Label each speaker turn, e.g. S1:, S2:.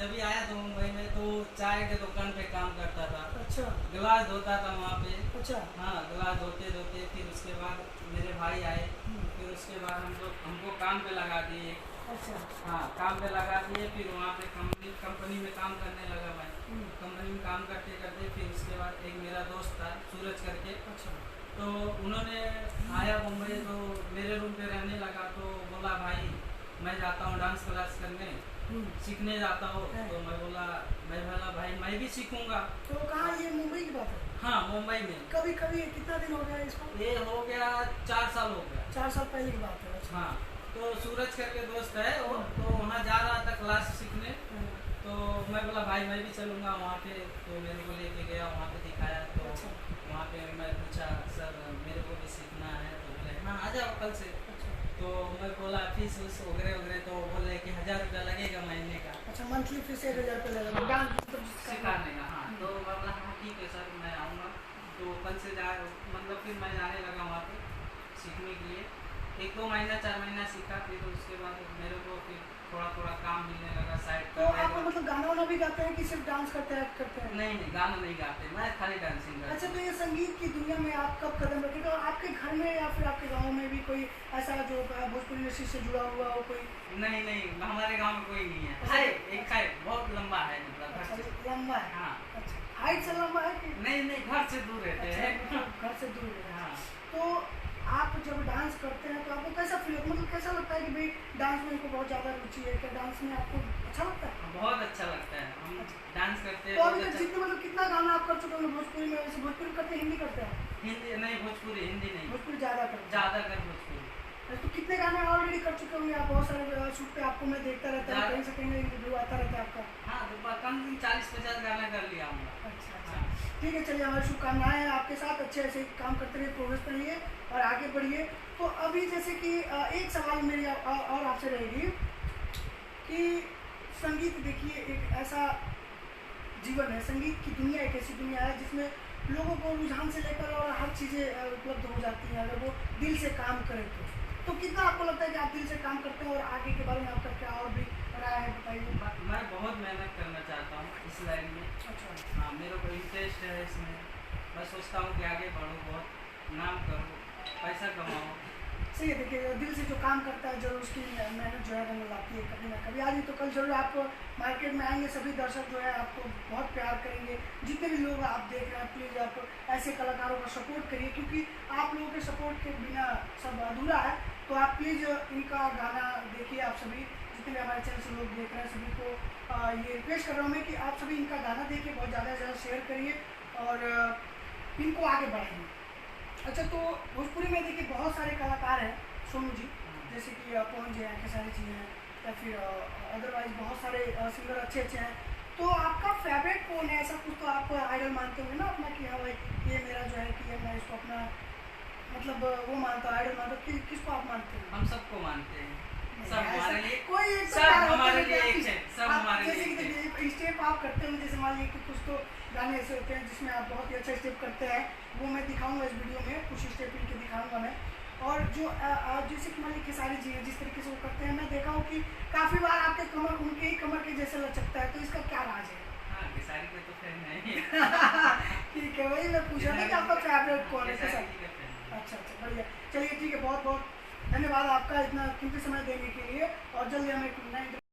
S1: जब भी आया तो मुंबई में तो चाय के दुकान पे काम करता था।
S2: अच्छा
S1: गिलास धोता था वहाँ पे।
S2: अच्छा।
S1: हाँ, गिलास धोते धोते फिर उसके बाद मेरे भाई आए। फिर उसके बाद हमको काम पे लगा दिए।
S2: अच्छा
S1: हाँ, काम पे लगा दिए। फिर वहाँ पे कंपनी में काम करने लगा भाई। कंपनी में काम करते करते फिर उसके बाद एक मेरा दोस्त था सूरज करके।
S2: अच्छा
S1: तो उन्होंने आया मुंबई तो मेरे रूम पे रहने लगा। तो बोला भाई मैं जाता हूँ डांस क्लास करने, सीखने जाता हूँ। तो मैं बोला भाई मैं भी सीखूंगा।
S2: तो कहाँ, ये मुंबई की बात है?
S1: हाँ, मुंबई में।
S2: कभी कभी कितना दिन हो गया इसको?
S1: ये हो गया 4 साल हो गया।
S2: 4 साल पहले की बात है। अच्छा।
S1: हाँ, तो सूरज करके दोस्त है वो, तो वहाँ जा रहा था क्लास सीखने। तो मैं बोला भाई मैं भी चलूँगा वहाँ पे। तो मेरे को लेके गया वहाँ पे दिखाया। तो
S2: अच्छा
S1: वहाँ पे मैं पूछा सर मेरे को भी सीखना है। तो बोले हाँ आ जाओ कल से।
S2: अच्छा
S1: तो मैं बोला फीस उस वगैरह तो बोले कि 1000 रुपया लगेगा महीने का
S2: अच्छा। मंथली फीस 1000 रुपये लगेगा डांस
S1: सिखाने का। हाँ, तो मैं बोला हाँ ठीक है सर मैं आऊँगा। तो कल से मतलब फिर मैं जाने लगा वहाँ पे सीखने के लिए। 1-2 महीना 4 महीना सीखा। फिर उसके बाद मेरे को फिर थोड़ा थोड़ा काम मिलने लगा साइड
S2: तो
S1: पर।
S2: आप मतलब गाना वाना भी गाते हैं कि सिर्फ डांस करते हैं?
S1: नहीं, गाना नहीं गाते, मैं खाली डांसिंग करता
S2: अच्छा,
S1: हूँ।
S2: तो ये संगीत की दुनिया में आप कब कदम रखे? तो आपके घर में या फिर आपके गांव में भी कोई ऐसा जो भोजपुरी इंडस्ट्री से जुड़ा हुआ हो कोई?
S1: नहीं, हमारे गांव में कोई नहीं है।
S2: अच्छा।
S1: एक है बहुत लंबा है मतलब
S2: अच्छा,
S1: घर से।
S2: लंबा है।
S1: हाँ।
S2: अच्छा, हाइट से लंबा है कि?
S1: नहीं, घर से दूर रहते
S2: अच्छा,
S1: हैं।
S2: मतलब घर से दूर है।
S1: हाँ,
S2: तो आप जब डांस करते हैं तो आपको कैसा फील होता है? मतलब कैसा लगता है कि भाई डांस में इनको बहुत ज़्यादा रुचि है? क्या डांस में आपको अच्छा लगता है?
S1: बहुत अच्छा लगता है। हम डांस करते हैं
S2: तो
S1: बहुत
S2: अभी तक
S1: अच्छा।
S2: जितने मतलब कितना गाना आप कर चुके हैं भोजपुरी में? वैसे भोजपुरी करते हैं, हिंदी करते हैं?
S1: हिंदी नहीं, भोजपुरी हिंदी नहीं,
S2: भोजपुरी ज़्यादा करते हैं।
S1: ज़्यादा कर भोजपुरी।
S2: तो कितने गाने ऑलरेडी कर चुके होंगे आप? बहुत सारे शूट पे आपको मैं देखता रहता हूँ, कहीं से कहीं इंटरव्यू आता रहता है आपका।
S1: हाँ, तो कम से कम 40-50 गाना कर लिया हूँ।
S2: अच्छा अच्छा।
S1: हाँ।
S2: ठीक है, चलिए हमारी शुभकामनाएं हैं आपके साथ। अच्छे ऐसे काम करते रहिए, प्रोग्रेस करिए और आगे बढ़िए। तो अभी जैसे कि एक सवाल मेरी और आपसे रहेगी कि संगीत देखिए एक ऐसा जीवन है, संगीत की दुनिया एक ऐसी दुनिया है जिसमें लोगों को रुझान से लेकर और हर चीज़ें उपलब्ध हो जाती हैं अगर वो दिल से काम करें तो कितना आपको लगता है कि आप दिल से काम करते हैं? और आगे के बारे में आपका क्या और भी राय है, बताइए।
S1: मैं बहुत मेहनत करना चाहता हूँ इस लाइन में।
S2: अच्छा।
S1: हाँ, मेरे को इंटरेस्ट है इसमें। मैं सोचता हूँ कि आगे बढ़ूँ, बहुत नाम करूँ, पैसा कमाऊँ।
S2: सही है, देखिए दिल से जो काम करता है जरूर उसकी मेहनत जो है रंग लाती है कभी ना कभी। आज नहीं तो कल जरूर आप मार्केट में आएंगे, सभी दर्शक जो है आपको बहुत प्यार करेंगे। जितने भी लोग आप देख रहे हैं प्लीज़ आप ऐसे कलाकारों का सपोर्ट करिए, क्योंकि आप लोगों के सपोर्ट के बिना सब अधूरा है। तो आप प्लीज़ इनका गाना देखिए। आप सभी जितने भी हमारे चैनल से लोग देख रहे हैं सभी को ये रिक्वेस्ट कर रहा हूँ मैं कि आप सभी इनका गाना देखिए, बहुत ज़्यादा से ज़्यादा शेयर करिए और इनको आगे बढ़ाइए। अच्छा, तो भोजपुरी में देखिए बहुत सारे कलाकार हैं, सोनू जी जैसे कि पवन जी हैं, खेसारी जी हैं, या फिर अदरवाइज बहुत सारे सिंगर अच्छे अच्छे हैं। तो आपका फेवरेट कौन है? ऐसा कुछ तो आप आइडल मानते होंगे ना अपना कि हाँ भाई ये मेरा जो है कि मैं इसको अपना मतलब वो मानता हूँ, आइडल मानता हूँ। किसको आप मानते हैं?
S1: हम सबको मानते हैं, सब
S2: ऐसा
S1: हमारे लिए,
S2: कोई एक तो
S1: सब
S2: प्यार होता
S1: हमारे
S2: है कि
S1: लिए
S2: आप
S1: एक है, सब
S2: आप
S1: हमारे
S2: जैसे
S1: लिए
S2: कि
S1: एक है।
S2: देखिए स्टेप आप करते होंगे, जैसे मान लीजिए कि कुछ तो गाने ऐसे होते हैं जिसमें आप बहुत ही अच्छा स्टेप करते हैं, वो मैं दिखाऊंगा इस वीडियो में, कुछ स्टेप इनके दिखाऊंगा मैं। और जो जैसे कि मान लीजिए खेसारी जी हैं, जिस तरीके से वो करते हैं मैं देखा हूँ कि काफ़ी बार आपके कमर उनके ही कमर के जैसे लचकता है, तो इसका क्या राज है?
S1: हाँ, खेसारी के तो फैन है।
S2: ठीक है, वही मैं पूछा था कि आपका फेवरेट कौन है?
S1: खेसारी
S2: खेसारी।
S1: जी का फैन है।
S2: अच्छा, बढ़िया। चलिए ठीक है, बहुत बहुत धन्यवाद आपका इतना कीमती समय देने के लिए। और जल्दी हमें एक नए